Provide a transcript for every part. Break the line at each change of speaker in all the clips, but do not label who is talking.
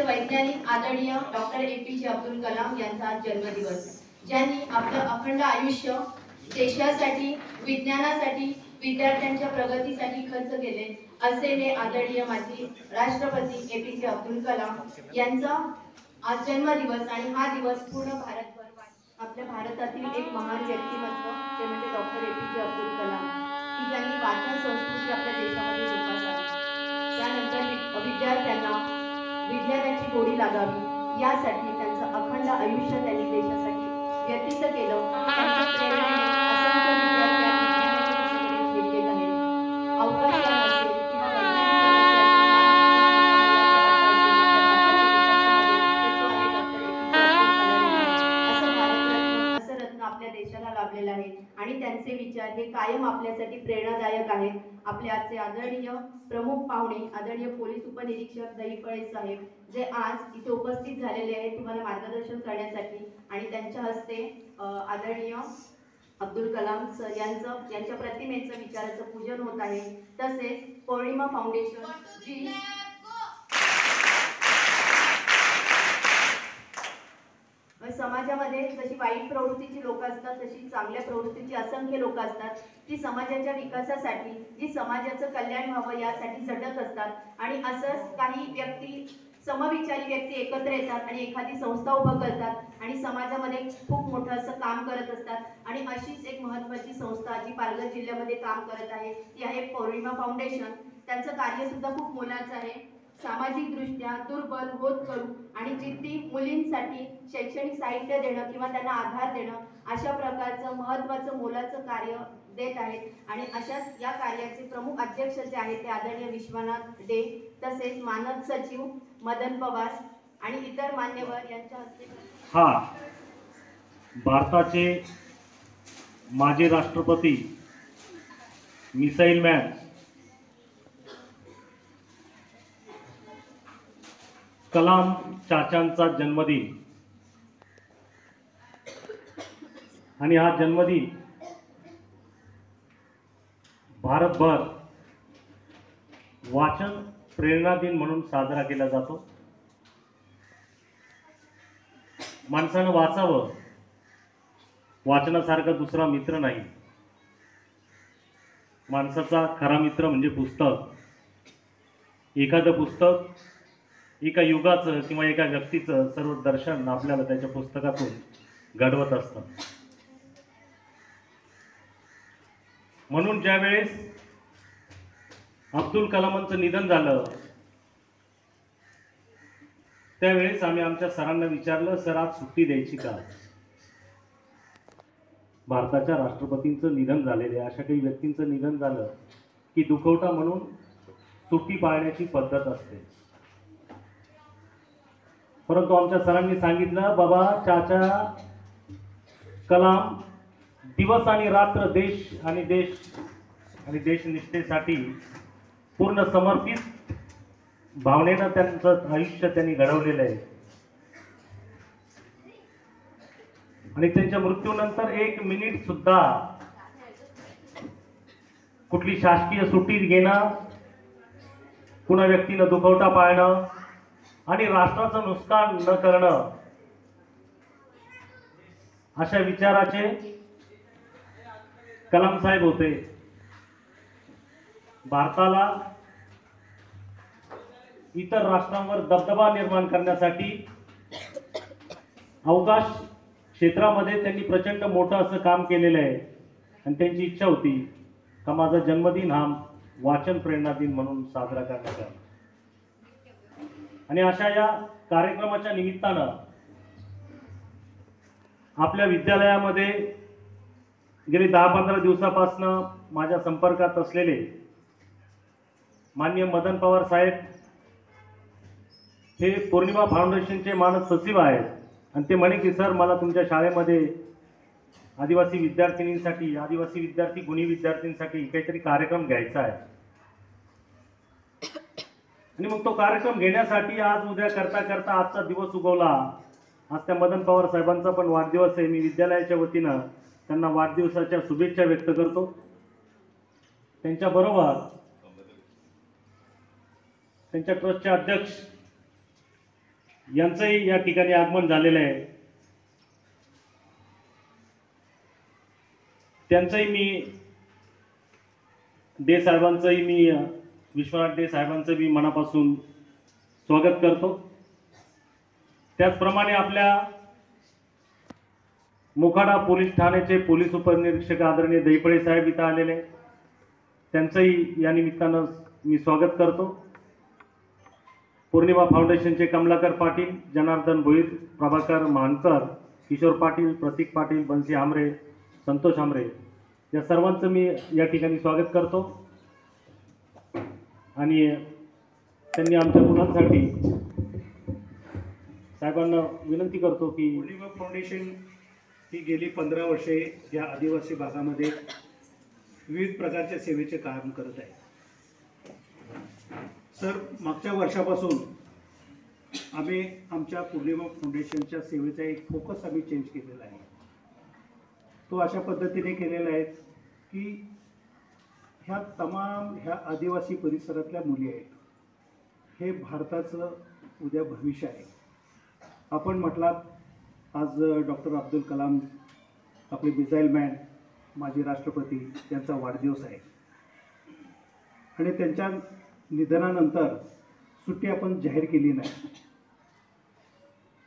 वैज्ञानिक आदरणीय doctor APJ Abdul Kalam यांचा जन्मदिवस, ज्यांनी आपलं अखंड आयुष्य देशासाठी, विज्ञानासाठी, विद्यार्थ्यांच्या प्रगतीसाठी खर्च केले, असे हे आदरणीय माजी राष्ट्रपती APJ अब्दुल कलाम यांचा आज जन्मदिवस आणि हा दिवस पूर्ण भारतभर आपल्या भारतातील एक महान व्यक्तिमत्व ते म्हणजे डॉक्टर APJ अब्दुल कलाम, की ज्यांनी वाचन संस्कृती आपल्या देशामध्ये जोपासावी, त्यानंतर विद्यार्थ्यांना विज्ञानाची गोडी लागावी यासाठी त्यांचं अखंड आयुष्य त्यांनी देशासाठी व्यतीत केलं। त्यांच्या प्रेरणेने असंख्य विद्यार्थ्यांनी विज्ञानाच्या दिशेकडे झेलले आहेत। अवकाशयान असेल किंवा आपल्या देशाला लाभलेला आहे आणि त्यांचे विचार हे कायम आपल्यासाठी प्रेरणादायक आहेत। आपले आजचे आदरणीय प्रमुख पाहुणे आदरणीय पोलीस उपनिरीक्षक दहिफळे साहेब, जे आज इथे उपस्थित झालेले आहेत तुम्हाला मार्गदर्शन करण्यासाठी, आणि त्यांच्या हस्ते आदरणीय अब्दुल कलाम सर यांच्या प्रतिमेचं विचाराचं पूजन होत आहे। तसेच पौर्णिमा फाउंडेशन जी समाजामध्ये जशी वाईट प्रवृत्तीची लोक असतात तशी चांगल्या प्रवृत्तीची असंख्य लोक असतात, जी समाजाच्या विकासासाठी, जी समाजाचं कल्याण व्हावं यासाठी झटत असतात। आणि असंच काही व्यक्ती, समविचारी व्यक्ती एकत्र येतात आणि एखादी संस्था उभं करतात आणि समाजामध्ये खूप मोठं असं काम करत असतात। आणि अशीच एक महत्त्वाची संस्था जी पालघर जिल्ह्यामध्ये काम करत आहे ती आहे पौर्णिमा फाउंडेशन। त्यांचं कार्य सुद्धा खूप मोलाचं आहे। सामाजिकदृष्ट्या दुर्बल होत करू आणि जिद्दी मुलींसाठी शैक्षणिक साहित्य देणं किंवा त्यांना आधार देणं अशा प्रकारचं महत्त्वाचं मोलाचं कार्य देत आहेत। आणि अशाच या कार्याचे प्रमुख अध्यक्ष जे आहेत ते आदरणीय विश्वनाथ डे, तसेच मानद सचिव मदन पवार आणि इतर मान्यवर यांच्या हस्ते
भारताचे माजी राष्ट्रपती मिसाईल मॅन कलाम चाचांचा जन्मदिन, आणि हा जन्मदिन भारतभर वाचन प्रेरणा दिन म्हणून साजरा केला जातो। माणसानं वाचावं, वाचनासारखा दुसरा मित्र नाही। माणसाचा खरा मित्र म्हणजे पुस्तक। एखादं पुस्तक एका युगाचं किंवा एका व्यक्तीचं सर्व दर्शन आपल्याला त्याच्या पुस्तकातून घडवत असतं। म्हणून ज्यावेळेस अब्दुल कलामांचं निधन झालं त्यावेळेस आम्ही आमच्या सरांना विचारलं, सर आज सुट्टी द्यायची का? भारताच्या राष्ट्रपतींचं निधन झालेलं आहे, अशा काही व्यक्तींचं निधन झालं की दुखवटा म्हणून सुट्टी पाळण्याची पद्धत असते। परंतु आमच्या सरांनी सांगितलं, बाबा चाचा कलाम दिवस आणि रात्र देश आणि देशनिष्ठेसाठी पूर्ण समर्पित भावनेनं त्यांचं आयुष्य त्यांनी घडवलेलं आहे। आणि त्यांच्या मृत्यूनंतर 1 मिनिट सुद्धा कुठली शासकीय सुट्टी घेणं, कुणा व्यक्तीनं दुखवटा पाळणं आणि राष्ट्राचं नुकसान न करणं अशा विचाराचे कलाम साहेब होते। भारताला इतर राष्ट्रांवर दबदबा निर्माण करण्यासाठी अवकाश क्षेत्रामध्ये त्यांनी प्रचंड मोठं असं काम केलेलं आहे। आणि त्यांची इच्छा होती का माझा जन्मदिन हा वाचन प्रेरणा दिन म्हणून साजरा करण्यात यावा। आणि अशा या कार्यक्रमाच्या निमित्तानं आपल्या विद्यालयामध्ये गेली 10-15 दिवसापासून माझ्या संपर्कात असलेले माननीय मदन पवार साहेब हे पौर्णिमा फाउंडेशनचे मानद सचिव आहेत, आणि ते म्हणे की सर मला तुमच्या शाळेमध्ये आदिवासी विद्यार्थिनींसाठी, आदिवासी विद्यार्थी गुणी विद्यार्थ्यांसाठी काहीतरी कार्यक्रम घ्यायचा आहे। आणि मग तो कार्यक्रम घेण्यासाठी आज उद्या करता करता आजचा दिवस उगवला। आज त्या मदन पवार साहेबांचा पण वाढदिवस आहे। मी विद्यालयाच्या वतीनं त्यांना वाढदिवसाच्या शुभेच्छा व्यक्त करतो। त्यांच्याबरोबर त्यांच्या ट्रस्टचे अध्यक्ष यांचंही या ठिकाणी आगमन झालेलं आहे. त्यांचंही मी डे साहेबांचंही मी विश्वनाथ डे साहेबांचं मी मनापासून स्वागत करतो. त्याचप्रमाणे आपल्या मोखाडा पोलीस ठाण्याचे पोलीस उपनिरीक्षक आदरणीय दैपळे साहेब इथं आलेले, त्यांचंही या निमित्तानं मी स्वागत करतो. पौर्णिमा फाउंडेशनचे कमलाकर पाटील, जनार्दन भोईर, प्रभाकर महानकर, किशोर पाटील, प्रतीक पाटील, बंसी आमरे, संतोष आमरे या सर्वांचं मी या ठिकाणी स्वागत करतो. आणि त्यांनी आमच्या मुलांसाठी साहेबांना विनंती करतो की
पौर्णिमा फाउंडेशन ही गेली 15 वर्षे या आदिवासी भागामध्ये विविध प्रकारच्या सेवेचे काम करत आहे. सर, मागच्या वर्षापासून आम्ही आमच्या पौर्णिमा फाउंडेशनच्या सेवेचा एक फोकस आम्ही चेंज केलेला आहे. तो अशा पद्धतीने केलेला आहे की ह्या आदिवासी परिसरातल्या मुली आहेत, हे भारताचं उद्या भविष्य आहे. आपण म्हटलात आज डॉक्टर अब्दुल कलाम, आपले मिसाईल मॅन, माजी राष्ट्रपती यांचा वाढदिवस आहे आणि त्यांच्या निधनानंतर सुट्टी आपण जाहीर केली नाही.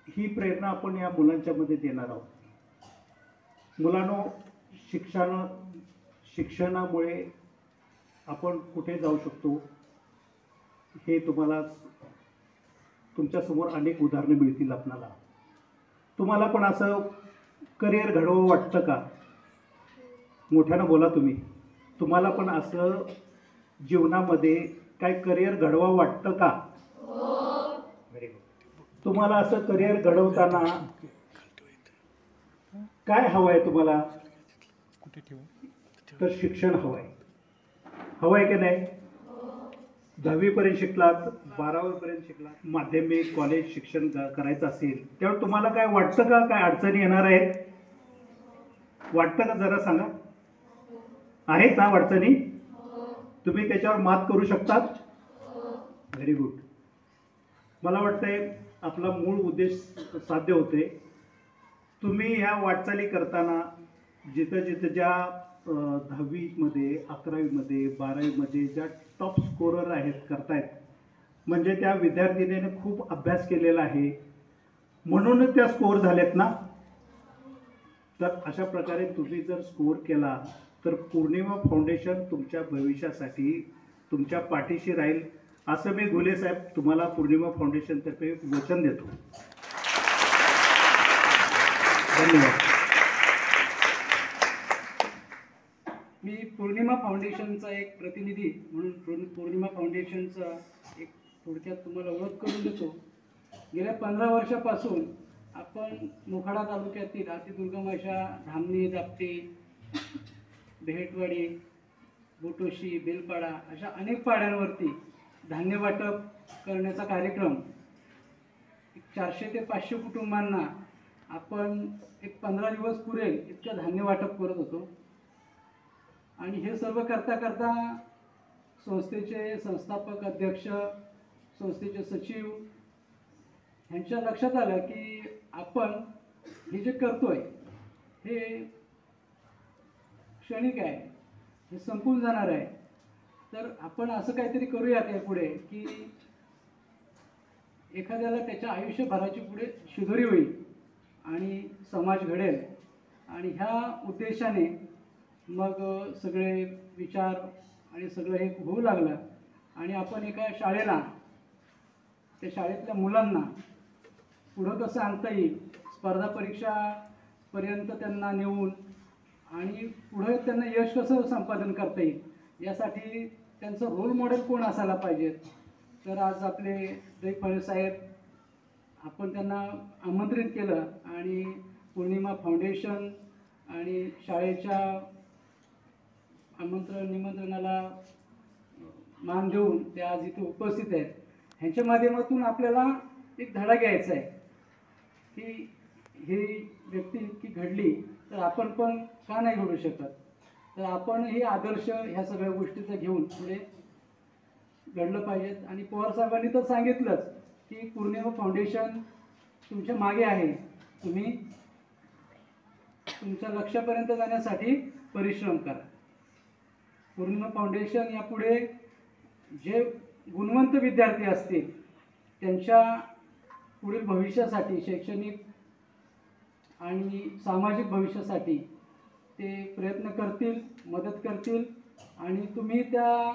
ही प्रेरणा आपण या मुलांच्यामध्ये देणार आहोत. मुलांनो, शिक्षणामुळे आपण कुठे जाऊ शकतो हे तुम्हाला तुमच्यासमोर अनेक उदाहरणं मिळतील. तुम्हाला पण असं करिअर घडवावं वाटतं का? मोठ्यानं बोला तुम्ही. तुम्हाला पण असं जीवनामध्ये काय करिअर घडवावं वाटतं का? Very good. तुम्हाला असं करिअर घडवताना काय हवं आहे तुम्हाला? तर शिक्षण हवं आहे. हवं आहे की नाही? 10वी पर्यंत शिकलात, 12वी पर्यंत शिकलात, माध्यमिक कॉलेज शिक्षण करायचं असेल तेव्हा तुम्हाला काय वाटतं का काय अडचणी येणार आहेत? वाटतं का? जरा सांगा. आहेत ना अडचणी? तुम्ही त्याच्यावर मात करू शकतात? Very good. मला वाटतंय आपला मूळ उद्देश साध्य होते. तुम्ही ह्या वाटचाली करताना जिथं ज्या 10वीमध्ये, 11वीमध्ये, 12वीमध्ये ज्या टॉप स्कोरर करतायत, म्हणजे त्या विद्यार्थिनीने खूप अभ्यास केलेला आहे म्हणूनच त्या स्कोर झालेत ना. तर अशा प्रकारे तुम्ही जर स्कोर केला तर पौर्णिमा फाउंडेशन तुमच्या भविष्यासाठी तुमच्या पाठीशी राहील, असं मी घुले साहेब तुम्हाला पौर्णिमा फाउंडेशनतर्फे वचन देतो. धन्यवाद.
मी पौर्णिमा फाउंडेशनचा एक प्रतिनिधी म्हणून पौर्णिमा फाउंडेशनचा एक थोडक्यात तुम्हाला ओळख करून देतो. गेल्या 15 वर्षापासून आपण मोखाडा तालुक्यातील अतिदुर्गम अशा धामणी, दापटी, बेहेटवाडी, बोटोशी, बेलपाडा अशा अनेक पाड्यांवरती धान्य वाटप करण्याचा कार्यक्रम 400 ते 500 कुटुंबांना आपण एक 15 दिवस पुरेल इतकं धान्य वाटप करत होतो. आणि हे सर्व करता करता संस्थेचे संस्थापक अध्यक्ष, संस्थेचे सचिव ह्यांच्या लक्षात आलं की आपण हे जे करतोय हे क्षणिक आहे, हे संपून जाणार आहे. तर आपण असं काहीतरी करूयात यापुढे की एखाद्याला त्याच्या आयुष्यभराची पुढे शिदोरी होईल आणि समाज घडेल. आणि ह्या उद्देशाने मग सगळे विचार आणि सगळं हे होऊ लागलं. आणि आपण एका शाळेला, त्या शाळेतल्या मुलांना पुढं कसं आणता येईल, स्पर्धा परीक्षापर्यंत त्यांना नेऊन आणि पुढं त्यांना यश कसं संपादन करता येईल यासाठी त्यांचं रोल मॉडेल कोण असायला पाहिजे. तर आज आपले दैपळे साहेब, आपण त्यांना आमंत्रित केलं आणि पौर्णिमा फाउंडेशन आणि शाळेच्या निमंत्रणाला मान देऊन ते आज इथे उपस्थित आहेत. ह्यांच्या माध्यमातून आपल्याला एक धडा घ्यायचा आहे की ही व्यक्ती इतकी घडली तर आपण पण का नाही घडू शकत. तर आपण हे आदर्श ह्या सगळ्या गोष्टीचं घेऊन पुढे घडलं पाहिजेत. आणि पवार साहेबांनी तर सांगितलंच की पौर्णिमा फाउंडेशन तुमच्या मागे आहे. तुम्ही तुमच्या लक्ष्यापर्यंत जाण्यासाठी परिश्रम करा. पौर्णिमा फाउंडेशन यापुढे जे गुणवंत विद्यार्थी असतील त्यांच्या पुढील भविष्यासाठी, शैक्षणिक आणि सामाजिक भविष्यासाठी ते प्रयत्न करतील, मदत करतील आणि तुम्ही त्या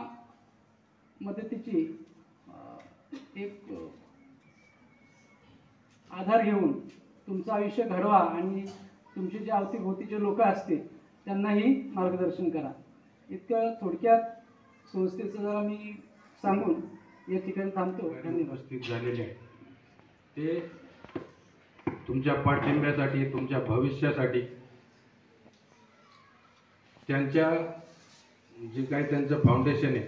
मदतीची एक आधार घेऊन तुमचं आयुष्य घडवा आणि तुमचे जे अवतीभोवतीचे लोक असतील त्यांनाही मार्गदर्शन करा. इतकं थोडक्यात संस्थेचं जरा मी सांगून या ठिकाणी थांबतो. धन्यवाद.
उपस्थित झालेले आहे ते तुमच्या पाठिंब्यासाठी, तुमच्या भविष्यासाठी, त्यांच्या जे काही त्यांचं फाउंडेशन आहे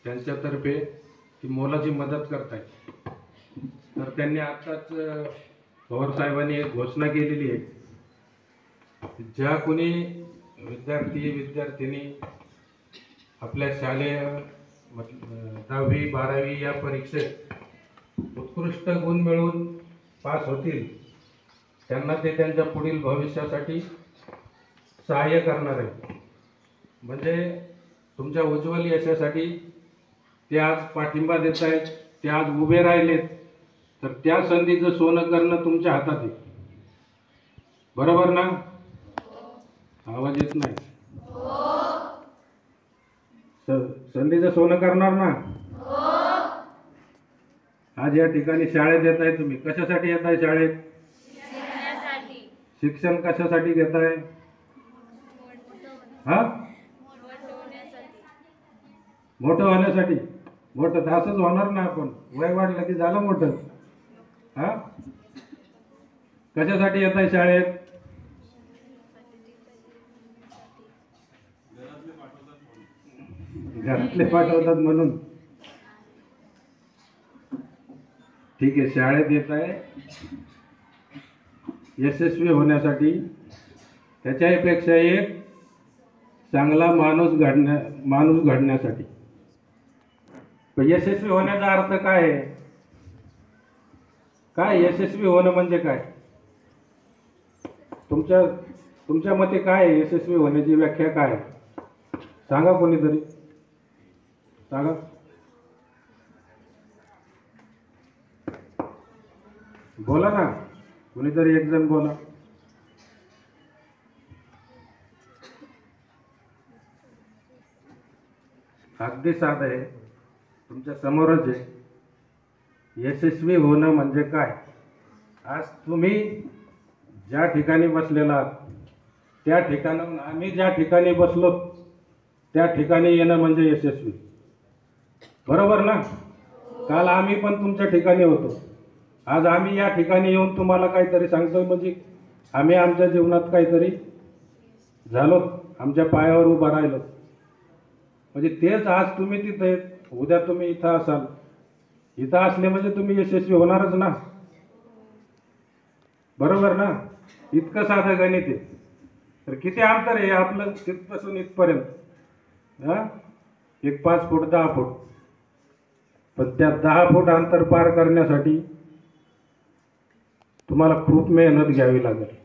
त्यांच्यातर्फे ती मोलाची मदत करतायत. तर त्यांनी आत्ताच पवार साहेबांनी एक घोषणा केलेली आहे, ज्या कोणी विद्यार्थी विद्यार्थिनी आपल्या शालेय 10वी 12वी या परीक्षेत उत्कृष्ट गुण मिळवून पास होतील त्यांना ते त्यांच्या पुढील भविष्यासाठी सहाय्य करणार आहे. म्हणजे तुमच्या उज्ज्वल यशासाठी ते आज पाठिंबा देत आहेत, ते आज उभे राहिलेत, तर त्या संधीचं सोनं करणं तुमच्या हातात आहे. बरोबर ना? आवाज येत नाही. संधीचं सोनं करणार ना? आज या ठिकाणी शाळेत येत आहे. तुम्ही कशासाठी येत आहे शाळेत? शिक्षण कशासाठी घेत आहे? हा, मोठं होण्यासाठी. मोठं तर असंच होणार ना, आपण वय वाढलं की झालं मोठं. हा, कशासाठी येत आहे शाळेत? घरातले पाठवतात म्हणून. ठीक आहे, शाळेत येत आहे यशस्वी होण्यासाठी, त्याच्यापेक्षा एक चांगला माणूस घडण्यासाठी. पण यशस्वी होण्याचा अर्थ काय आहे? काय यशस्वी होणं म्हणजे काय? तुमच्या मते काय आहे यशस्वी होण्याची व्याख्या काय आहे? सांगा, कोणीतरी सांगा. बोला ना, कोणीतरी एक जण बोला. अगदी साधं आहे, तुमच्या समोरच आहे. यशस्वी होणं म्हणजे काय? आज तुम्ही ज्या ठिकाणी बसलेला आहात त्या ठिकाणाहून आम्ही ज्या ठिकाणी बसलो त्या ठिकाणी येणं म्हणजे यशस्वी. बरोबर ना? काल आम्ही पण तुमच्या ठिकाणी होतो, आज आम्ही या ठिकाणी येऊन तुम्हाला काहीतरी सांगतोय म्हणजे आम्ही आमच्या जीवनात काहीतरी झालो, आमच्या पायावर उभा राहिलो. म्हणजे तेच आज तुम्ही तिथे, उद्या तुम्ही इथं असाल. इथं असले म्हणजे तुम्ही यशस्वी होणारच ना. बरोबर ना? इतकं साधं गणित आहे. तर किती अंतर आहे आपलं तिथपासून इथपर्यंत? हा, एक 5 फूट 10 फूट. पण त्या 10 फूट अंतर पार करण्यासाठी तुम्हाला खूप मेहनत घ्यावी लागेल.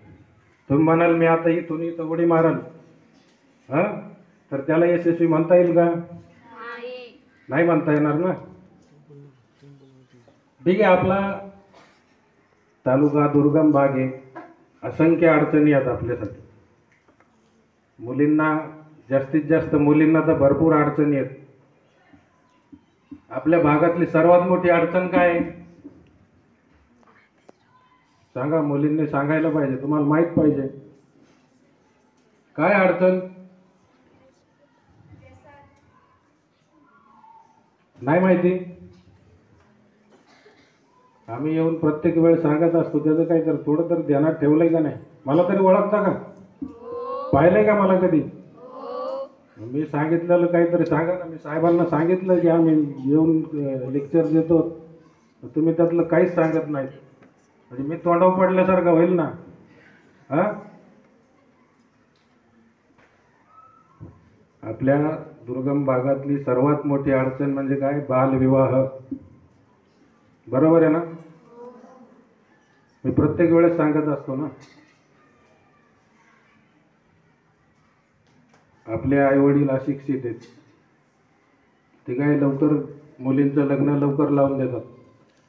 तुम्ही म्हणाल मी आता इथून इथं उडी माराल, हा, तर त्याला यशस्वी म्हणता येईल का? नाही म्हणता येणार ना. ठीक आहे, आपला तालुका दुर्गम भाग आहे, असंख्य अडचणी आहेत आपल्यासाठी. मुलींना, जास्तीत जास्त मुलींना तर भरपूर अडचणी आहेत. आपल्या भागातली सर्वात मोठी अडचण काय आहे सांगा? मुलींनी सांगायला पाहिजे, तुम्हाला माहित पाहिजे. काय अडचण? नाही माहिती? आम्ही येऊन प्रत्येक वेळ सांगत असतो, त्याचं काय तर थोडं तर ध्यानात ठेवलंय का नाही? मला तरी ओळखता का? पाहिलंय का मला कधी? मी सांगितलेलं काहीतरी सांगा ना. मी साहेबांना सांगितलं की आम्ही येऊन लेक्चर देतो, तुम्ही त्यातलं काहीच सांगत नाही. म्हणजे मी तोंडावर पडल्यासारखं होईल ना. हा, आपल्या दुर्गम भागातली सर्वात मोठी अडचण म्हणजे काय? बालविवाह. बरोबर आहे ना? मी प्रत्येक वेळेस सांगत असतो ना, आपले आई वडील अशिक्षित आहेत, ते काय लवकर मुलींचं लग्न लवकर लावून देतात,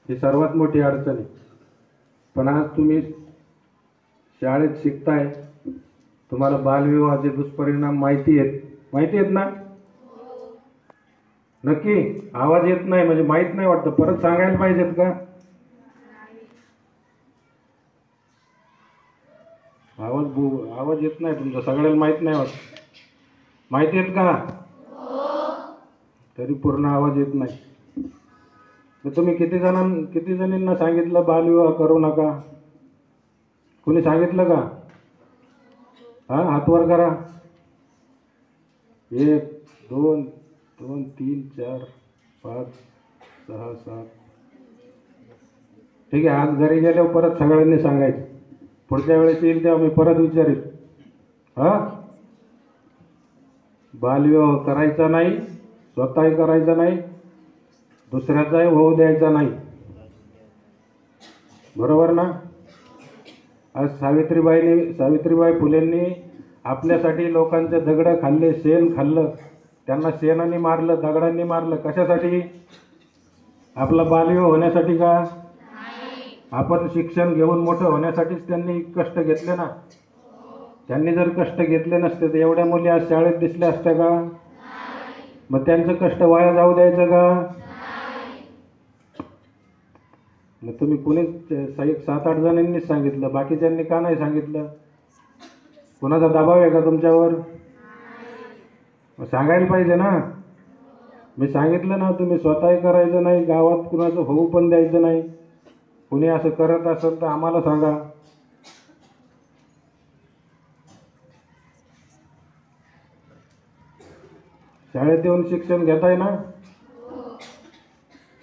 ही सर्वात मोठी अडचण आहे. पण आज तुम्ही शाळेत शिकताय, तुम्हाला बालविवाहाचे दुष्परिणाम माहिती आहेत ना? नक्की आवाज येत नाही म्हणजे माहित नाही वाटतं, परत सांगायला पाहिजेत का? आवाज येत नाही तुमचा, सगळ्यांना माहित नाही वाटत. माहिती आहेत का? तरी पूर्ण आवाज येत नाही. मग तुम्ही किती जणींना सांगितलं बालविवाह करू नका? कोणी सांगितलं का? हात वर करा. 1 2 2 3 4 5 6 7. ठीक आहे, आज घरी गेल्यावर परत सगळ्यांनी सांगायचं. पुढच्या वेळेस येईल तेव्हा मी परत विचारेल. बालविवाह करायचा नाही, स्वतःही करायचा नाही, दुसऱ्याचाही होऊ द्यायचा नाही. बरोबर ना? आज सावित्रीबाई फुलेंनी आपल्यासाठी लोकांचे दगडं खाल्ले, शेण खाल्लं, त्यांना शेणाने मारलं, दगडांनी मारलं. कशासाठी? आपला बालविवाह होण्यासाठी का? आपण शिक्षण घेऊन मोठं होण्यासाठीच त्यांनी कष्ट घेतले ना. त्यांनी जर कष्ट घेतले नसते तर एवढ्या मुली आज शाळेत दिसल्या असत्या का? मग त्यांचं कष्ट वाया जाऊ द्यायचं का? मग तुम्ही कुणीच 7-8 जणांनीच सांगितलं, बाकीच्यांनी का नाही सांगितलं? कुणाचा दबाव आहे का तुमच्यावर? मग सांगायला पाहिजे ना. मी सांगितलं ना, तुम्ही स्वतःही करायचं नाही, गावात कुणाचं होऊ पण द्यायचं नाही. कुणी असं करत असेल तर आम्हाला सांगा. शाळेत येऊन शिक्षण घेताय ना?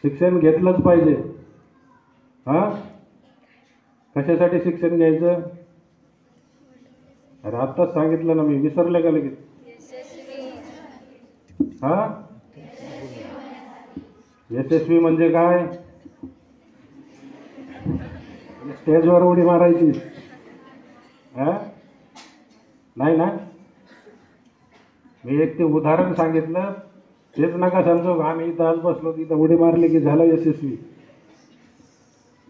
शिक्षण घेतलंच पाहिजे. कशासाठी शिक्षण घ्यायचं? अरे आत्ताच सांगितलं ना मी, विसरले का लगेच? यशस्वी म्हणजे काय? स्टेजवर उडी मारायची? नाही ना. मी एक ते उदाहरण सांगितलं, तेच नका समजू आम्ही इथं आज बसलो तिथं उडी मारली की झालं यशस्वी.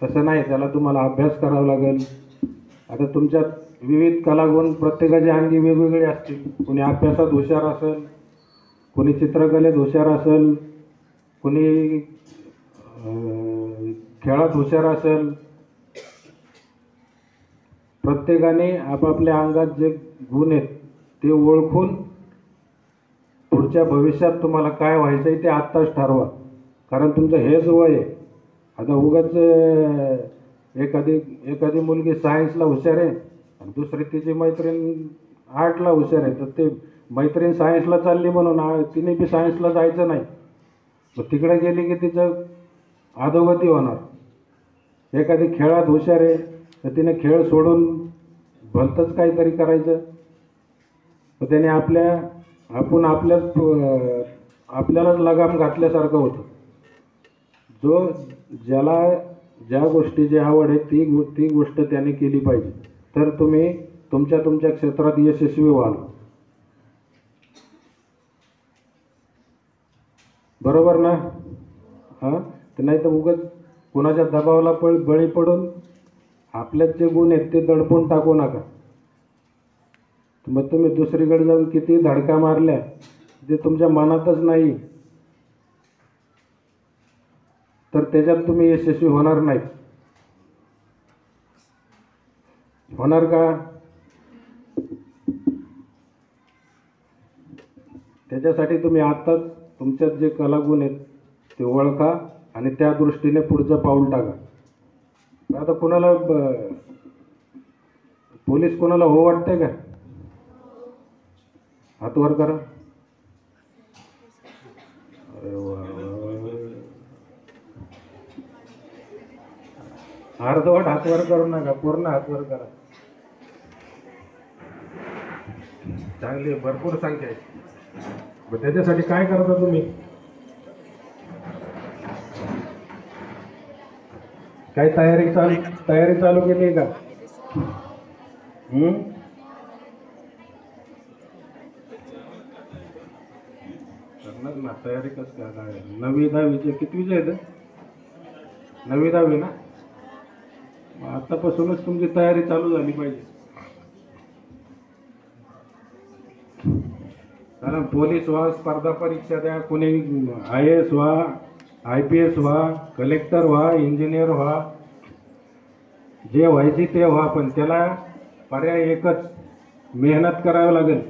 तसं नाही, त्याला तुम्हाला अभ्यास करावा लागेल. आता तुमच्यात विविध कलागुण प्रत्येकाच्या अंगी वेगवेगळे असतील. कोणी अभ्यासात हुशार असेल, कोणी चित्रकलेत हुशार असेल, कोणी खेळात हुशार असेल. प्रत्येकाने आपापल्या अंगात जे गुण आहेत ते ओळखून पुढच्या भविष्यात तुम्हाला काय व्हायचं आहे ते आत्ताच ठरवा. कारण तुमचं हेच वय आहे. आता उगाच एखादी मुलगी सायन्सला हुशार आहे आणि दुसरी तिची मैत्रीण आर्टला हुशार आहे, तर ते मैत्रीण सायन्सला चालली म्हणून तिने बी सायन्सला जायचं नाही. मग तिकडे गेली की तिचं अधोगती होणार. एखादी खेळात हुशार आहे तर तिने खेळ सोडून भलतंच काहीतरी करायचं. तर त्याने आपल्यालाच लगाम घातल्यासारखं होतं. ज्याला ज्या गोष्टीची आवड आहे ती गोष्ट त्याने केली पाहिजे, तर तुम्ही तुमच्या क्षेत्रात यशस्वी व्हाल. बरोबर ना? तर नाही तर उगाच कुणाच्या दबावाला बळी पडून आपल्यात जे गुण आहेत ते दडपून टाकू नका. मग तुम्ही दुसरीकडे जाऊन किती धडका मारल्या ते तुमच्या मनातच नाही, तर त्याच्यात तुम्ही यशस्वी होणार नाही. होणार का? त्याच्यासाठी तुम्ही आत्ताच तुमच्यात जे कलागुण आहेत ते ओळखा आणि त्या दृष्टीने पुढचं पाऊल टाका. आता कोणाला पोलीस कोणाला हो वाटतंय का? हात वर करा. अरे वा, अर्धवट हात वर करू नका, पूर्ण हात वर करा. चांगली भरपूर संख्या आहे. मग त्याच्यासाठी काय करता तुम्ही? काही तयारी चालू केली आहे का? करणार ना तयारी कसं काय? 9वी 10वीचे कितवीचे आहेत? 9वी 10वी ना? मग आतापासूनच तुमची तयारी चालू झाली पाहिजे. कारण पोलीस व्हा, स्पर्धा परीक्षा द्या, कोणी IAS व्हा, IPS व्हा, कलेक्टर व्हा, इंजिनियर व्हा, जे व्हायची ते व्हा, पण त्याला पर्याय एकच, मेहनत करावी लागेल.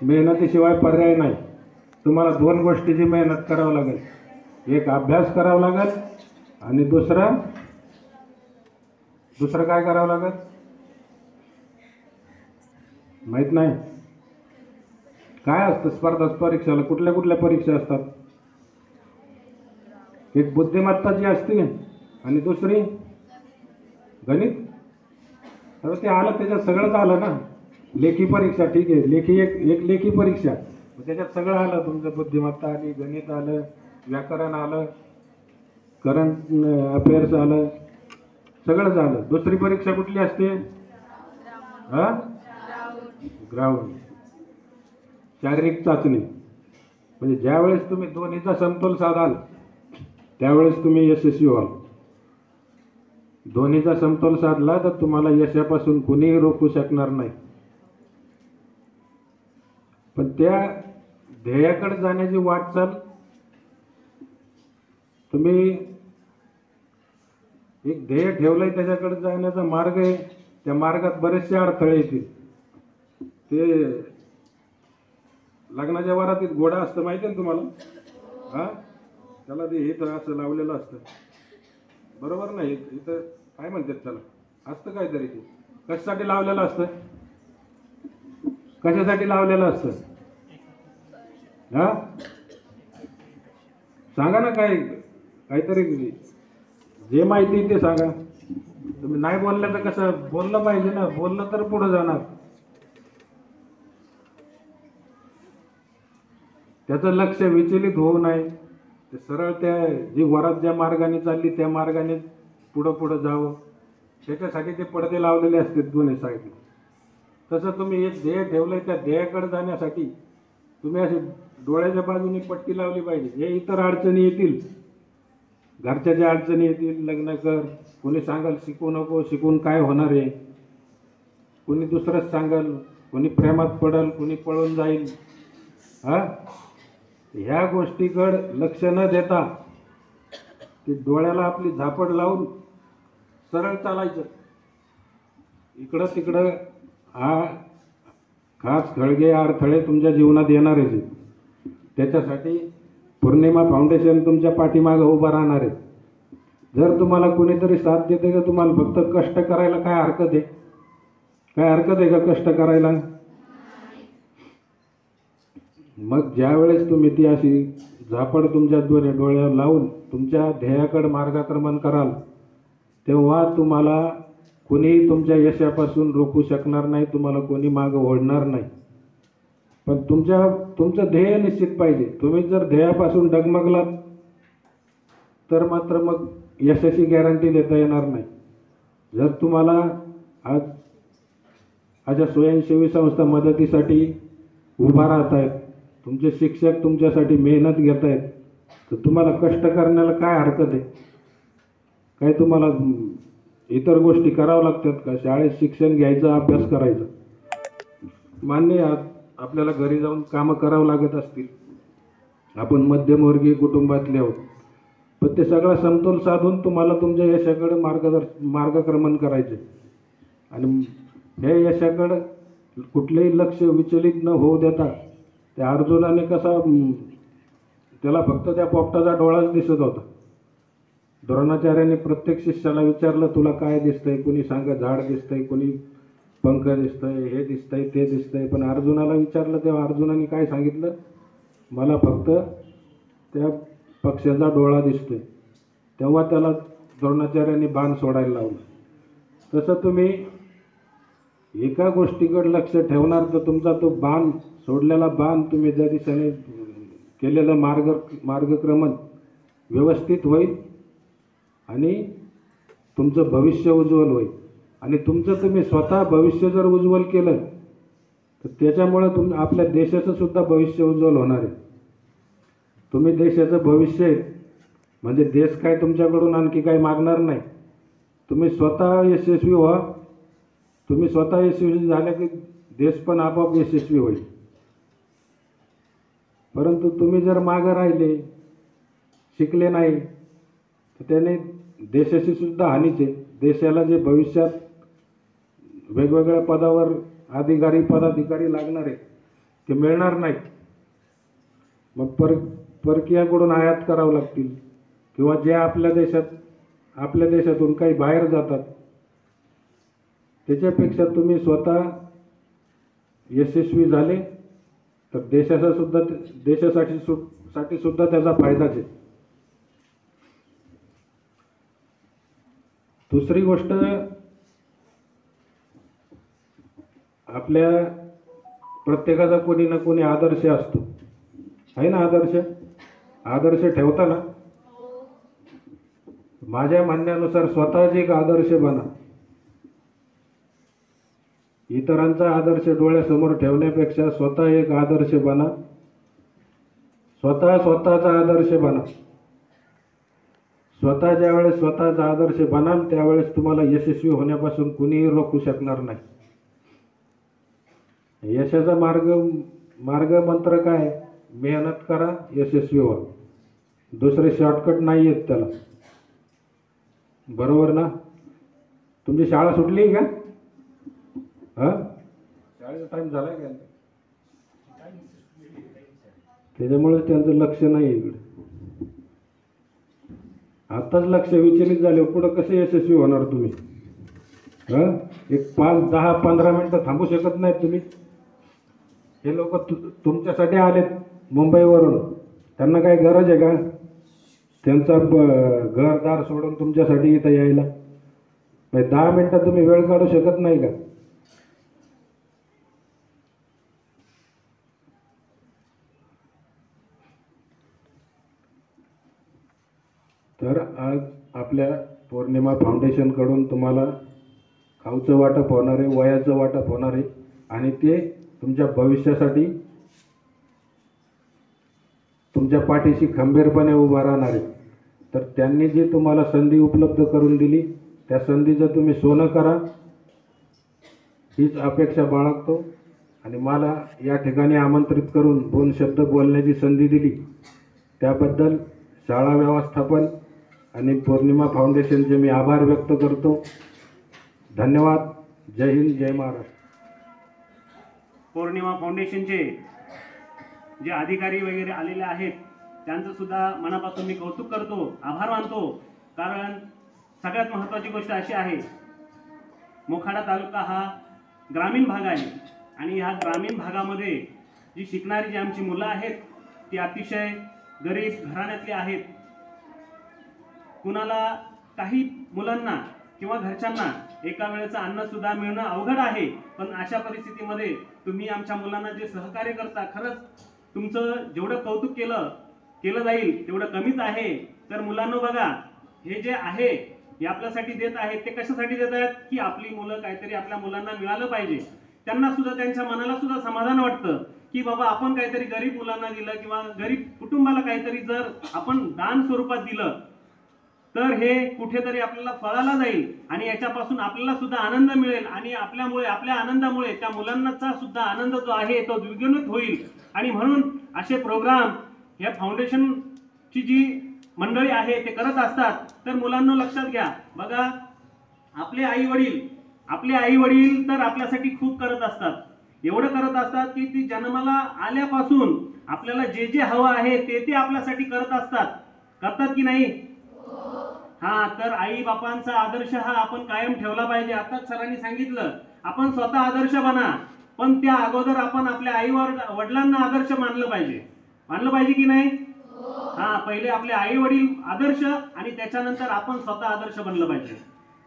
मेहनतीशिवाय पर्याय नाही. तुम्हाला 2 गोष्टीची मेहनत करावी लागेल. एक अभ्यास करावा लागेल आणि दुसरं काय करावं लागेल माहित नाही. काय असतं स्पर्धा परीक्षेला? कुठल्या परीक्षा असतात? एक बुद्धिमत्ताची असते आणि दुसरी गणित. तर ते आलं, त्याच्यात सगळंच आलं ना. लेखी परीक्षा ठीक आहे, एक लेखी परीक्षा, त्याच्यात सगळं आलं. तुमचं बुद्धिमत्ता आली, गणित आलं, व्याकरण आलं, करंट अफेअर्स आलं, सगळंच आलं. दुसरी परीक्षा कुठली असते? ग्राउंड, शारीरिक चाचणी. म्हणजे ज्यावेळेस तुम्ही दोन्हीचा समतोल साधाल त्यावेळेस तुम्ही यशस्वी व्हाल. दोन्हीचा समतोल साधला तर तुम्हाला यशापासून कुणीही रोखू शकणार नाही. पण त्या ध्येयाकडे जाण्याची वाटचाल तुम्ही एक ध्येय ठेवलंय, त्याच्याकडे जाण्याचा मार्ग आहे. त्या मार्गात बरेचसे अडथळे येतील. ते लग्नाच्या वरातीत घोडा असतं माहिती आहे ना तुम्हाला? त्याला ते हे तर असं लावलेलं असतं, बरोबर नाही? इथं काय म्हणतात त्याला, असतं काहीतरी. ते कशासाठी लावलेलं असतं? कशासाठी लावलेलं असतं? सांगा ना. काहीतरी जे माहिती ते सांगा. तुम्ही नाही बोललं तर कसं? बोललं पाहिजे ना. बोललं तर पुढे जाणार. त्याचं लक्ष विचलित होऊ नये. ते सरळ त्या जी वरात ज्या मार्गाने चालली त्या मार्गाने पुढं जावं. त्याच्यासाठी ते पडदे लावलेले असतात दोन्ही साईडला. तसं तुम्ही एक ध्येय ठेवलंय, त्या ध्येयाकडे जाण्यासाठी तुम्ही अशी डोळ्याच्या बाजूने पट्टी लावली पाहिजे. हे इतर अडचणी येतील, घरच्या ज्या अडचणी येतील, लग्न कर, कोणी सांगाल शिकू नको, शिकून काय होणार आहे, कोणी दुसरंच सांगाल, कोणी प्रेमात पडल, कोणी पळून जाईल. ह्या गोष्टीकडे लक्ष न देता ती डोळ्याला आपली झापड लावून सरळ चालायचं. इकडं तिकडं खास खळगे अडथळे तुमच्या जीवनात येणारच आहेत. त्याच्यासाठी पौर्णिमा फाउंडेशन तुमच्या पाठीमागे उभं राहणार आहे. जर तुम्हाला कोणीतरी साथ देते का, तुम्हाला फक्त कष्ट करायला काय हरकत आहे? काय हरकत आहे का कष्ट करायला? मग ज्यावेळेस तुम्ही ती अशी झापड तुमच्या डोळ्यावर लावून तुमच्या ध्येयाकडे मार्गक्रमण कराल, तेव्हा तुम्हाला कोणीही तुमच्या यशापासून रोखू शकणार नाही, तुम्हाला कोणी मागं ओढणार नाही. पण तुमचं ध्येय निश्चित पाहिजे. तुम्ही जर ध्येयापासून डगमगलात तर मात्र मग यशाची गॅरंटी देता येणार नाही. जर तुम्हाला आज अशा स्वयंसेवी संस्था मदतीसाठी उभा राहत आहेत, तुमचे शिक्षक तुमच्यासाठी मेहनत घेत आहेत, तर तुम्हाला कष्ट करण्याला काय हरकत आहे? काय तुम्हाला इतर गोष्टी कराव्या लागतात का? शाळेत शिक्षण घ्यायचं, अभ्यास करायचा, मान्य आहे. आपल्याला घरी जाऊन कामं करावं लागत असतील, आपण मध्यमवर्गीय कुटुंबातले आहोत, पण ते सगळा समतोल साधून तुम्हाला तुमच्या यशाकडे मार्गक्रमण करायचे. आणि हे यशाकडे कुठलेही लक्ष विचलित न होऊ देता त्या अर्जुनाने कसा, त्याला फक्त त्या पोपटाचा डोळाच दिसत होता. द्रोणाचार्याने प्रत्येक शिष्याला विचारलं, तुला काय दिसतंय? कोणी सांगा झाड दिसतंय, कोणी पंख दिसतंय, हे दिसतंय, ते दिसतंय. पण अर्जुनाला विचारलं तेव्हा अर्जुनाने काय सांगितलं? मला फक्त त्या पक्ष्याचा डोळा दिसतोय. तेव्हा त्याला द्रोणाचार्याने बाण सोडायला लावलं. तसं तुम्ही एका गोष्टीकडे लक्ष ठेवणार तर तुमचा तो बाण, सोडलेला बाण, तुम्ही ज्या दिशेने केलेलं मार्गक्रमण व्यवस्थित होईल आणि तुमचं भविष्य उज्ज्वल होईल. आणि तुमचं तुम्ही स्वतः भविष्य जर उज्ज्वल केलं तर त्याच्यामुळं आपल्या देशाचं सुद्धा भविष्य उज्ज्वल होणार आहे. तुम्ही देशाचं भविष्य आहे म्हणजे देश काय तुमच्याकडून आणखी काही मागणार नाही. तुम्ही स्वतः यशस्वी व्हा. तुम्ही स्वतः यशस्वी झाले की देश पण आपोआप यशस्वी होईल. परंतु तुम्ही जर मागं राहिले, शिकले नाही तर त्याने देशाची सुद्धा हानीच आहे. देशाला जे भविष्यात वेगवेगळ्या पदावर पदाधिकारी लागणार आहेत ते मिळणार नाहीत. मग परकीयाकडून आयात करावं लागतील किंवा जे आपल्या देशातून काही बाहेर जातात. त्याच्यापेक्षा तुम्ही स्वतः यशस्वी झाले तर देशासाठी सुद्धा त्याचा फायदाच आहे. दुसरी गोष्ट, आपल्या प्रत्येकाचा कोणी ना कोणी आदर्श असतो, आहे ना. आदर्श ठेवताना माझ्या म्हणण्यानुसार स्वतःच एक आदर्श बना. इतरांचा आदर्श डोळ्यासमोर ठेवण्यापेक्षा स्वतः एक आदर्श बना. स्वतःचा आदर्श बना. स्वतः ज्यावेळेस स्वतःचा आदर्श बनाल त्यावेळेस तुम्हाला यशस्वी होण्यापासून कुणीही रोखू शकणार नाही. यशाचा मार्ग मंत्र काय? मेहनत करा, यशस्वी व्हा. दुसरे शॉर्टकट नाही आहेत त्याला. बरोबर ना? तुमची शाळा सुटली का? शाळेचा टाइम झालाय का? त्याच्यामुळे त्यांचं लक्ष नाही इकडे. आताच लक्ष विचलित झाले, पुढं कसे यशस्वी होणार तुम्ही? एक 5, 10, 15 मिनटं थांबू शकत नाहीत तुम्ही? हे लोक तुमच्यासाठी आलेत मुंबईवरून. त्यांना काही गरज आहे का त्यांचा घरदार सोडून तुमच्यासाठी इथं यायला? 10 मिनटं तुम्ही वेळ काढू शकत नाही का? तर आज आपल्या पौर्णिमा फाउंडेशनकडून तुम्हाला खाऊचं वाटप होणार आहे, वयाचं वाटप होणार आहे आणि ते तुमच्या भविष्यासाठी तुमच्या पाठीशी खंबीरपणे उभा राहणार आहे. तर त्यांनी जी तुम्हाला संधी उपलब्ध करून दिली त्या संधीचं तुम्ही सोनं करा हीच अपेक्षा बाळगतो. आणि मला या ठिकाणी आमंत्रित करून 2 शब्द बोलण्याची संधी दिली त्याबद्दल शाळा व्यवस्थापन आणि पौर्णिमा फाउंडेशनचे मी आभार व्यक्त करतो. धन्यवाद. जय हिंद, जय महाराष्ट्र.
पौर्णिमा फाउंडेशनचे जे अधिकारी वगैरे आलेले आहेत त्यांचं सुद्धा मनापासून मी कौतुक करतो, आभार मानतो. कारण सगळ्यात महत्त्वाची गोष्ट अशी आहे, मोखाडा तालुका हा ग्रामीण भाग आहे आणि ह्या ग्रामीण भागामध्ये जी शिकणारी जी आमची मुलं आहेत ती अतिशय गरीब घराण्यातली आहेत. कुणाला काही मुलांना किंवा घरच्यांना एका वेळेचं अन्न सुद्धा मिळणं अवघड आहे. पण अशा परिस्थितीमध्ये तुम्ही आमच्या मुलांना जे सहकार्य करता, खरंच तुमचं जेवढं कौतुक केलं जाईल तेवढं कमीच आहे. तर मुलांनो बघा, हे जे आहे हे आपल्यासाठी देत आहेत ते कशासाठी देत आहेत की आपली मुलं काहीतरी आपल्या मुलांना मिळालं पाहिजे. त्यांना सुद्धा त्यांच्या मनाला सुद्धा समाधान वाटतं की बाबा आपण काहीतरी गरीब मुलांना दिलं किंवा गरीब कुटुंबाला काहीतरी जर आपण दान स्वरूपात दिलं तर हे कुठेतरी आपल्याला फळाला जाईल आणि याच्यापासून आपल्याला सुद्धा आनंद मिळेल आणि आपल्या आनंदामुळे त्या मुलांचा सुद्धा आनंद जो आहे तो द्विगुणित होईल. आणि म्हणून असे प्रोग्राम या फाउंडेशनची जी मंडळी आहे ते करत असतात. तर मुलांना लक्षात घ्या, बघा आपले आई वडील तर आपल्यासाठी खूप करत असतात. एवढं करत असतात की ती जन्माला आल्यापासून आपल्याला जे जे हवं आहे ते आपल्यासाठी करतात की नाही? तर आई बापांचा आदर्श हा आपण कायम ठेवला पाहिजे. आताच सरांनी सांगितलं आपण स्वतः आदर्श बना, पण त्या अगोदर आपण आपल्या आई वडिलांना आदर्श मानलं पाहिजे की नाही? पहिले आपले आई वडील आदर्श आणि त्याच्यानंतर आपण स्वतः आदर्श बनलं पाहिजे.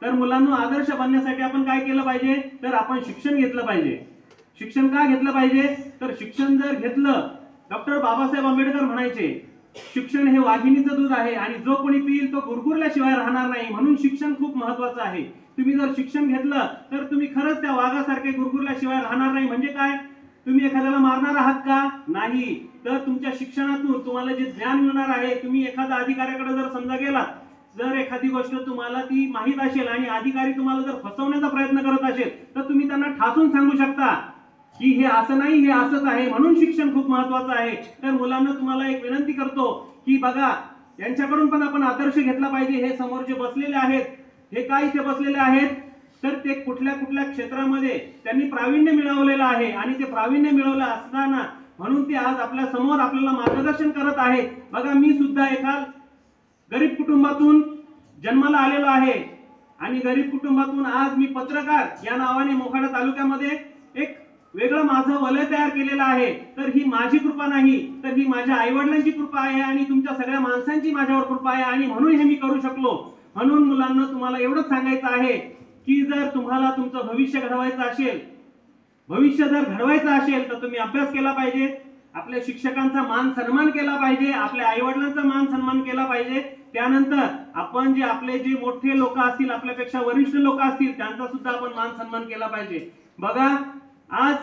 तर मुलांना आदर्श बनण्यासाठी आपण काय केलं पाहिजे तर आपण शिक्षण घेतलं पाहिजे. शिक्षण का घेतलं पाहिजे तर शिक्षण जर घेतलं, डॉक्टर बाबासाहेब आंबेडकर म्हणायचे
शिक्षण हे वाघिणीचं दूध आहे आणि जो कोणी पिईल तो गुरगुरल्याशिवाय राहणार नाही, म्हणून शिक्षण खूप महत्वाचं आहे. तुम्ही जर शिक्षण घेतलं तर तुम्ही खरंच त्या वाघासारखे गुरगुरल्याशिवाय राहणार नाही. म्हणजे काय, तुम्ही एखाद्याला मारणार आहात का? नाही. तर तुमच्या शिक्षणातून तुम्हाला जे ज्ञान मिळणार आहे, तुम्ही एखाद्या अधिकाऱ्याकडे जर समजा गेलात, जर एखादी गोष्ट तुम्हाला ती माहीत असेल आणि अधिकारी तुम्हाला जर फसवण्याचा प्रयत्न करत असेल तर तुम्ही त्यांना ठासून सांगू शकता की हे असं नाही, हे असंच आहे. म्हणून शिक्षण खूप महत्वाचं आहे. तर मुलांना तुम्हाला एक विनंती करतो की बघा, यांच्याकडून पण आपण आदर्श घेतला पाहिजे. हे समोर जे बसलेले आहेत, हे काय इथे बसलेले आहेत, तर ते कुठल्या कुठल्या क्षेत्रामध्ये त्यांनी प्रावीण्य मिळवलेलं आहे आणि ते प्रावीण्य मिळवलं असताना म्हणून ते आज आपल्या समोर आपल्याला मार्गदर्शन करत आहेत. बघा, मी सुद्धा एका गरीब कुटुंबातून जन्माला आलेलो आहे आणि गरीब कुटुंबातून आज मी पत्रकार या नावाने मोखाडा तालुक्यामध्ये एक वेगळं माझं वलय तयार केलेलं आहे. तर ही माझी कृपा नाही, तर ही माझ्या आईवडिलांची कृपा आहे आणि तुमच्या सगळ्या माणसांची माझ्यावर कृपा आहे आणि म्हणून हे मी करू शकलो. म्हणून मुलांना तुम्हाला एवढंच सांगायचं आहे की जर तुम्हाला तुमचं भविष्य घडवायचं असेल, तर तुम्ही अभ्यास केला पाहिजे, आपल्या शिक्षकांचा मान सन्मान केला पाहिजे, आपल्या आई वडिलांचा मान सन्मान केला पाहिजे. त्यानंतर आपण जे आपले जे मोठे लोक असतील, आपल्यापेक्षा वरिष्ठ लोक असतील, त्यांचा सुद्धा आपण मान सन्मान केला पाहिजे. बघा, आज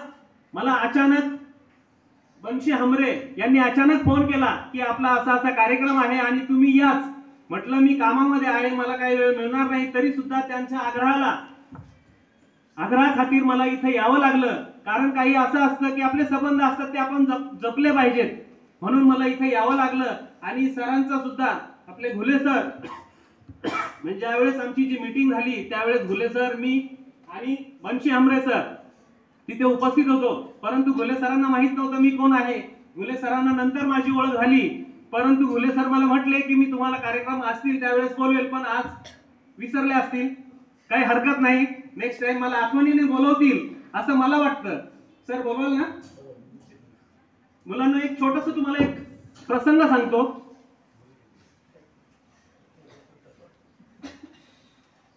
मला अचानक बंशी हमरे यांनी अचानक फोन केला की आपला असा असा कार्यक्रम आहे आणि तुम्ही याच. म्हटलं मी कामामध्ये आहे, मला काही वेळ मिळणार नाही. तरी सुद्धा त्यांच्या आग्रहाखातीर मला इथे यावं लागलं. कारण काही असं असतं की आपले संबंध असतात ते आपण जपले पाहिजेत, म्हणून मला इथे यावं लागलं. आणि सरांचा सुद्धा, आपले घुले सर, म्हणजे ज्यावेळेस आमची जी मीटिंग झाली त्यावेळेस घुले सर, मी आणि बंशी हमरे सर तिथे उपस्थित होतो. परंतु घुले सरांना माहित नव्हतं मी कोण आहे. घुले सरांना नंतर माझी ओळख झाली. परंतु घुले सर मला म्हटले की मी तुम्हाला कार्यक्रम असतील त्यावेळेस बोलवेल, पण आज विसरले असतील. काही हरकत नाही, नेक्स्ट टाइम मला आठवणीने बोलवतील असं मला वाटतं. सर बोलवाल ना? मुलांना एक छोटस तुम्हाला एक प्रसंग सांगतो.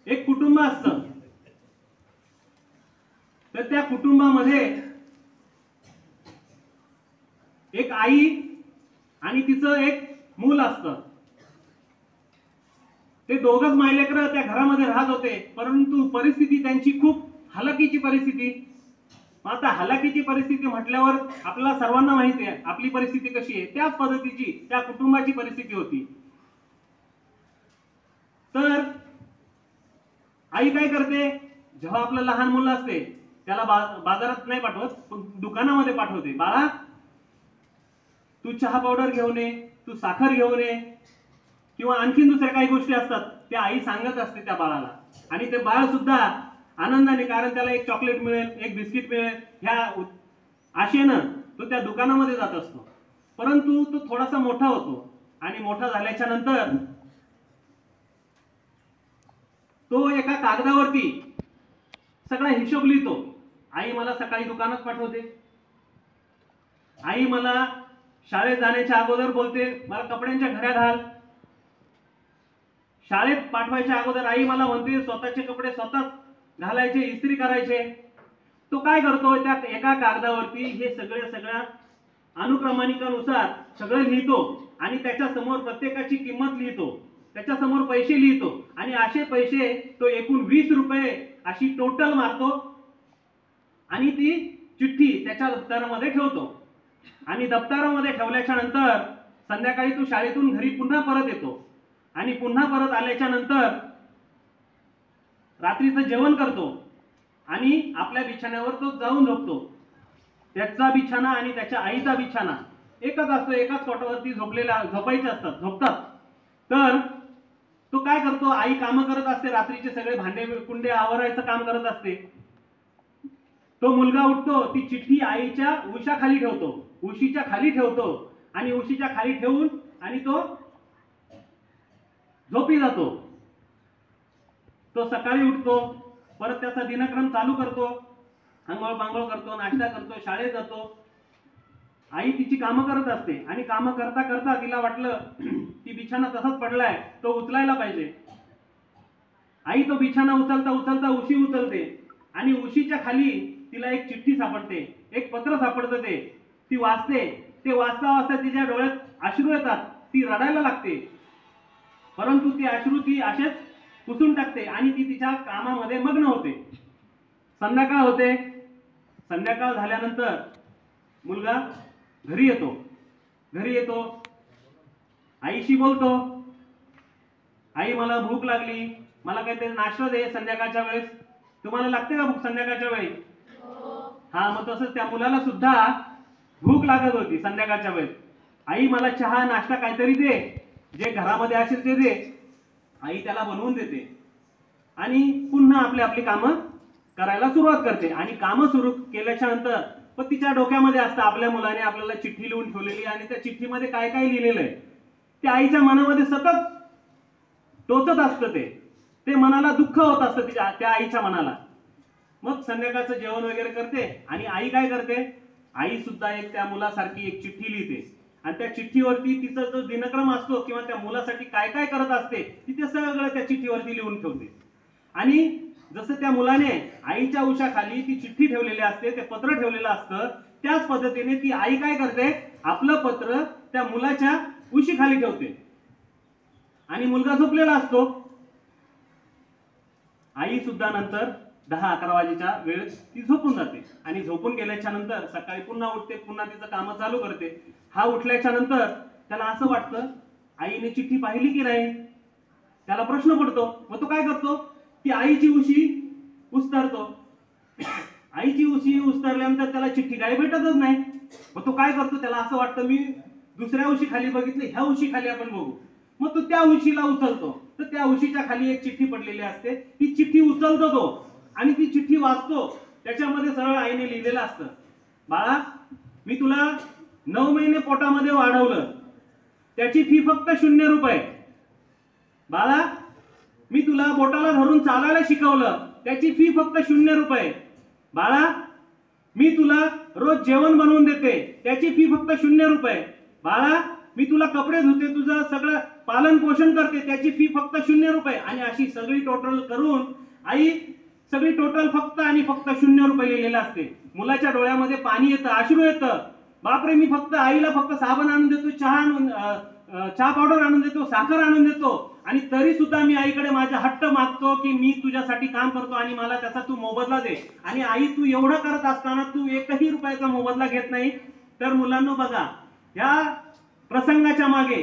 एक कुटुंब असतं, तर त्या कुटुंबामध्ये एक आई आणि तिचं एक मूल असतं. ते दोघच मायलेकर त्या घरामध्ये राहत होते. परंतु परिस्थिती त्यांची खूप हलाखीची परिस्थिती. आता हलाखीची परिस्थिती म्हटल्यावर आपल्याला सर्वांना माहिती आहे आपली परिस्थिती कशी आहे. त्याच पद्धतीची त्या कुटुंबाची परिस्थिती होती. तर आई काय करते, जेव्हा आपलं लहान मुलं असते त्याला बाजारात नाही पाठवत, पण दुकानामध्ये पाठवते. बाळा, तू चहा पावडर घेऊन ये, तू साखर घेऊन ये, किंवा आणखीन दुसऱ्या काही गोष्टी असतात त्या आई सांगत असते त्या बाळाला. आणि ते बाळ सुद्धा आनंदाने, कारण त्याला एक चॉकलेट मिळेल, एक बिस्किट मिळेल, ह्या आशेनं तो त्या दुकानामध्ये जात असतो. परंतु तो थोडासा मोठा होतो आणि मोठा झाल्याच्या नंतर तो एका कागदावरती सगळा हिशोब लिहितो. आई मला सकाळी दुकानात पाठवते, आई मला शाळेत जाण्याच्या अगोदर बोलते मला कपड्यांच्या घड्या घाल, शाळेत पाठवायच्या अगोदर आई मला म्हणते स्वतःचे कपडे स्वतःच घालायचे, इस्त्री करायचे. तो काय करतो, त्या एका कागदावरती हे सगळ्या अनुक्रमानिकानुसार सगळं लिहितो आणि त्याच्या समोर प्रत्येकाची किंमत लिहितो, त्याच्या समोर पैसे लिहितो आणि असे पैसे तो एकूण 20 रुपये अशी टोटल मारतो आणि ती चिठ्ठी त्याच्या दप्तरामध्ये ठेवतो. आणि दप्तरामध्ये ठेवल्याच्या नंतर संध्याकाळी तो शाळेतून घरी पुन्हा परत येतो आणि पुन्हा परत आल्याच्या नंतर रात्रीचं जेवण करतो आणि आपल्या बिछाण्यावर तो जाऊन झोपतो. त्याचा बिछाना आणि त्याच्या आईचा बिछाना एकच असतो, एकाच कोटावरती झोपतात. तर तो काय करतो, आई कामं करत असते, रात्रीचे सगळे भांडे कुंडे आवरायचं काम करत असते. तो मुलगा उठतो, ती चिठ्ठी आईच्या उशाखाली ठेवतो, उशीच्या खाली ठेवतो आणि उशीच्या खाली ठेवून आणि तो झोपी जातो. तो सकाळी उठतो, परत त्याचा दिनक्रम चालू करतो, आंघोळ पांघोळ करतो, नाश्ता करतो, शाळेत जातो. आई तिची कामं करत असते आणि कामं करता करता तिला वाटलं की बिछाना तसाच पडलाय, तो उचलायला पाहिजे. आई तो बिछाना उचलता उचलता उशी उचलते आणि उशीच्या खाली तिला एक चिठ्ठी सापडते, एक पत्र सापडतं. ती वाचते. ते वाचता वाचता तिच्या डोळ्यात अश्रू येतात ती रडायला लागते, परंतु ती अश्रू ती असेच पुसून टाकते आणि ती तिच्या कामामध्ये मग्न होते. संध्याकाळ होते. संध्याकाळ झाल्यानंतर मुलगा घरी येतो, आईशी बोलतो, आई मला भूक लागली, मला काहीतरी नाश्ता दे संध्याकाळच्या वेळेस. तुम्हाला लागते का भूक संध्याकाळच्या वेळी? हा, मग तसंच त्या मुलाला सुद्धा भूक लागत होती संध्याकाळच्या वेळेस. आई मला चहा नाश्ता काहीतरी दे, जे घरामध्ये असेल ते दे. आई त्याला बनवून देते आणि पुन्हा आपली कामं करायला सुरुवात करते. आणि कामं सुरू केल्याच्या नंतर पण तिच्या डोक्यामध्ये असतं, आपल्या मुलाने आपल्याला चिठ्ठी लिहून ठेवलेली आणि त्या चिठ्ठीमध्ये काय काय लिहिलेलं आहे ते आईच्या मनामध्ये सतत टोचत असतं. ते मनाला दुःख होत असतं त्या आईच्या मनाला. मग संध्याकाळचं जेवण वगैरे करते आणि आई काय करते, आई सुद्धा एक त्या मुलासारखी एक चिठ्ठी लिहिते आणि त्या चिठ्ठीवरती तिचा जो दिनक्रम असतो किंवा त्या मुलासाठी काय काय करत असते ती ते सगळं त्या चिठ्ठीवरती लिहून ठेवते. आणि जसं त्या मुलाने आईच्या उशाखाली ती चिठ्ठी ठेवलेली असते, ते पत्र ठेवलेलं असतं, त्याच पद्धतीने ती आई काय करते, आपलं पत्र त्या मुलाच्या उशीखाली ठेवते आणि मुलगा झोपलेला असतो. आई सुद्धा नंतर 10-11 वाजेच्या वेळेस ती झोपून जाते आणि झोपून गेल्याच्या नंतर सकाळी पुन्हा उठते, पुन्हा तिचं कामं चालू करते. हा उठल्याच्या नंतर त्याला असं वाटतं आईने चिठ्ठी पाहिली की नाही, त्याला प्रश्न पडतो. मग तो काय करतो, ती आईची उशी उस्तरतो. आईची उशी उस्तरल्यानंतर त्याला चिठ्ठी काही भेटतच नाही. मग तो काय करतो, त्याला असं वाटतं मी दुसऱ्या उशी खाली बघितली, ह्या उशी खाली आपण बघू. मग तो त्या उशीला उचलतो, तर त्या उशीच्या खाली एक चिठ्ठी पडलेली असते. ती चिठ्ठी उचलतो तो आणि ती चिठ्ठी वाचतो. त्याच्यामध्ये सरळ आईने लिहिलेलं असतं, बाळा मी तुला 9 महिने पोटामध्ये वाढवलं, त्याची फी फक्त 0 रुपये. बाळा मी तुला बोटाला धरून चालायला शिकवलं, त्याची फी फक्त 0 रुपये. बाळा मी तुला रोज जेवण बनवून देते, त्याची फी फक्त 0 रुपये. बाळा मी तुला कपडे धुते, तुझं सगळं पालन पोषण करते, त्याची फी फक्त 0 रुपये. आणि अशी सगळी टोटल करून आई सगळी टोटल फक्त आणि फक्त 0 रुपये लिहिलेलं असते. मुलाच्या डोळ्यामध्ये पाणी येतं, अश्रू येतं. बापरे, मी फक्त आईला फक्त साबण आणून देतो, चहा पावडर आणून देतो, साखर आणून देतो, आणि तरी सुद्धा मी आईकडे माझा हट्ट मागतो की मी तुझ्यासाठी काम करतो आणि मला त्याचा तू मोबदला दे. आणि आई तू एवढं करत असताना तू 1ही रुपयाचा मोबदला घेत नाही. तर मुलांनो बघा, या प्रसंगाच्या मागे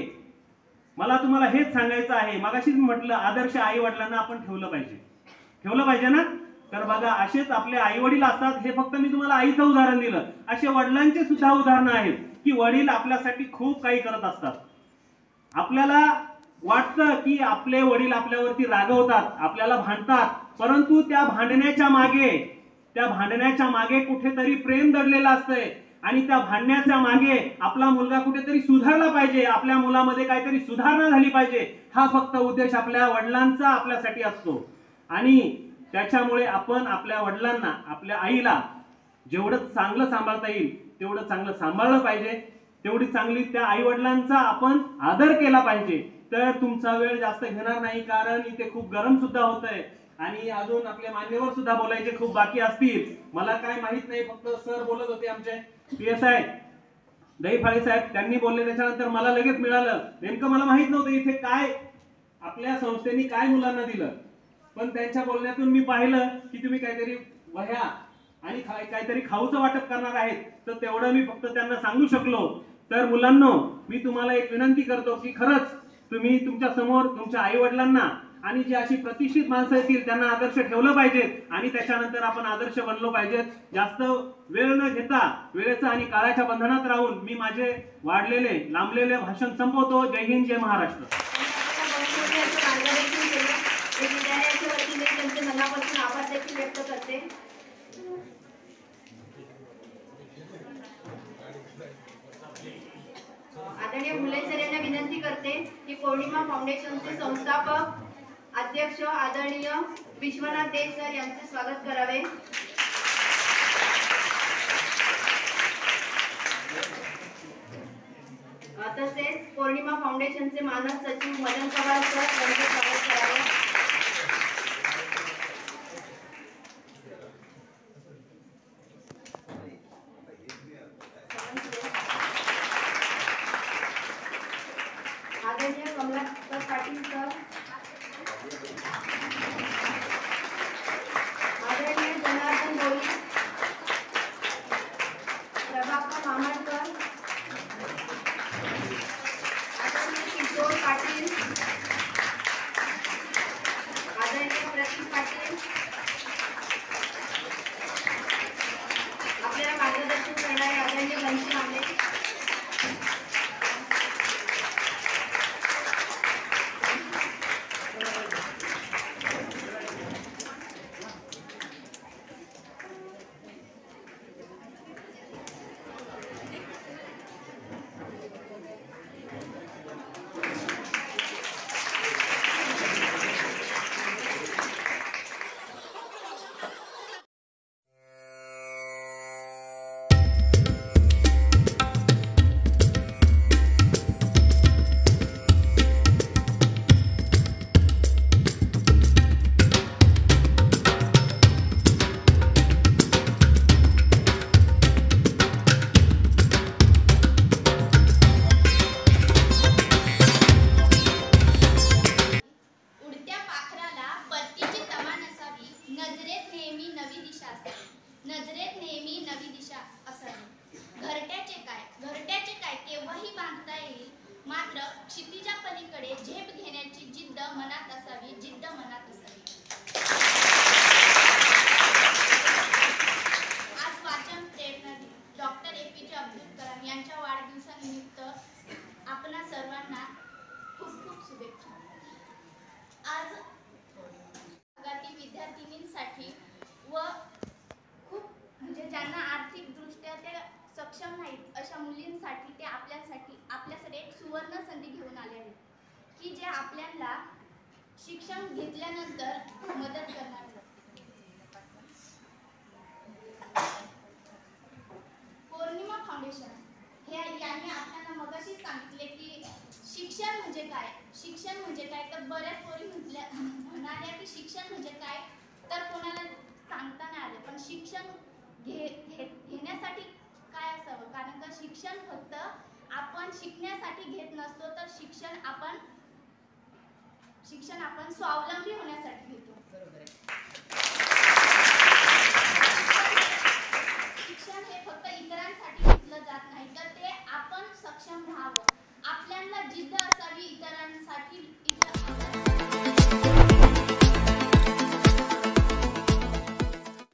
मला तुम्हाला हेच सांगायचं आहे. मगाशीच म्हटलं आदर्श आई वडिलांना आपण ठेवलं पाहिजे ना. तर बघा, असेच आपले आई वडील असतात. हे फक्त मी तुम्हाला आईचं उदाहरण दिलं, असे वडिलांचे सुद्धा उदाहरणं आहेत की वडील आपल्यासाठी खूप काही करत असतात. आपल्याला वाटतं की आपले वडील आपल्यावरती रागवतात, आपल्याला भांडतात, परंतु त्या भांडण्याच्या मागे कुठेतरी प्रेम दडलेलं असतंय. आणि त्या भांडण्याच्या मागे आपला मुलगा कुठेतरी सुधारला पाहिजे, आपल्या मुलामध्ये काहीतरी सुधारणा झाली पाहिजे, हा फक्त उद्देश आपल्या वडिलांचा आपल्यासाठी असतो. आणि त्याच्यामुळे आपण आपल्या वडिलांना, आपल्या आईला जेवढं चांगलं सांभाळता येईल तेवढं चांगलं सांभाळलं पाहिजे, तेवढी चांगली त्या आई वडिलांचा आपण आदर केला पाहिजे. तर तुमचा वेळ जास्त घेणार नाही, कारण इथे खूप गरम सुद्धा होतंय आणि अजून आपले मान्यवर सुद्धा बोलायचे खूप बाकी असतील. मला काय माहित नाही, फक्त सर बोलत होते, आमचे PSI दहीफाळे साहेब, त्यांनी बोलले. त्याच्यानंतर मला लगेच मिळालं. नेमकं मला माहित नव्हतं इथे काय आपल्या संस्थेने काय मुलांना दिलं, पण त्यांच्या बोलण्यातून मी पाहिलं की तुम्ही काहीतरी वह्या आणि काहीतरी खाऊचं वाटप करणार आहेत. तर तेवढं मी फक्त त्यांना सांगू शकलो. तर मुलांनो, मी तुम्हाला एक विनंती करतो की खरंच तुम्ही तुमच्या समोर तुमच्या आई वडिलांना आणि जी अशी प्रतिष्ठित माणसं येतील त्यांना आदर्श ठेवलं पाहिजेत आणि त्याच्यानंतर आपण आदर्श बनलो पाहिजेत. जास्त वेळ न घेता वेळेचं आणि काळाच्या बंधनात राहून मी माझे लांबलेले भाषण संपवतो. जय हिंद, जय महाराष्ट्र.
विद्यालयाच्या वतीने त्यांचे मनापासून आभार देखील व्यक्त करते. आदरणीय मुले सर यांना विनंती करते की पौर्णिमा फाउंडेशनचे संस्थापक अध्यक्ष आदरणीय विश्वनाथ दे सर यांचे स्वागत करावे. तसेच पौर्णिमा फाउंडेशनचे मानद सचिव मदन पवार सर यांचे स्वागत करावे.
नजरेत नेहमी नवी दिशा असावी, नजरेत नेहमी नवी दिशा असावी. घरट्याचे काय केव्हाही बांधता येईल, मात्र क्षितिजा पलीकडे झेप घेण्याची जिद्द मनात असावी, जिद्द मनात असावी. आज वाचन प्रेरणा दिन डॉक्टर APJ अब्दुल कलाम यांच्या वाढदिवसानिमित्त आपणा सर्वांना खूप खूप शुभेच्छा. आज भागातील विद्यार्थिनींसाठी व खूप म्हणजे ज्यांना आर्थिकदृष्ट्या ते सक्षम नाहीत अशा मुलींसाठी ते आपल्यासाठी एक सुवर्ण संधी घेऊन आले आहेत की जे आपल्याला शिक्षण घेतल्यानंतर मदत करणार आहेत. पौर्णिमा फाउंडेशन यांनी आपल्याला मगाशी सांगितले की शिक्षण म्हणजे काय, शिक्षण म्हणजे काय. तर बऱ्याच पोरी म्हणाल्या की शिक्षण म्हणजे काय, तर कोणाला सांगता नाही आले. पण शिक्षण घेण्यासाठी काय असावं, कारण का शिक्षण फक्त आपण शिकण्यासाठी घेत नसतो, तर शिक्षण आपण स्वावलंबी होण्यासाठी घेतो.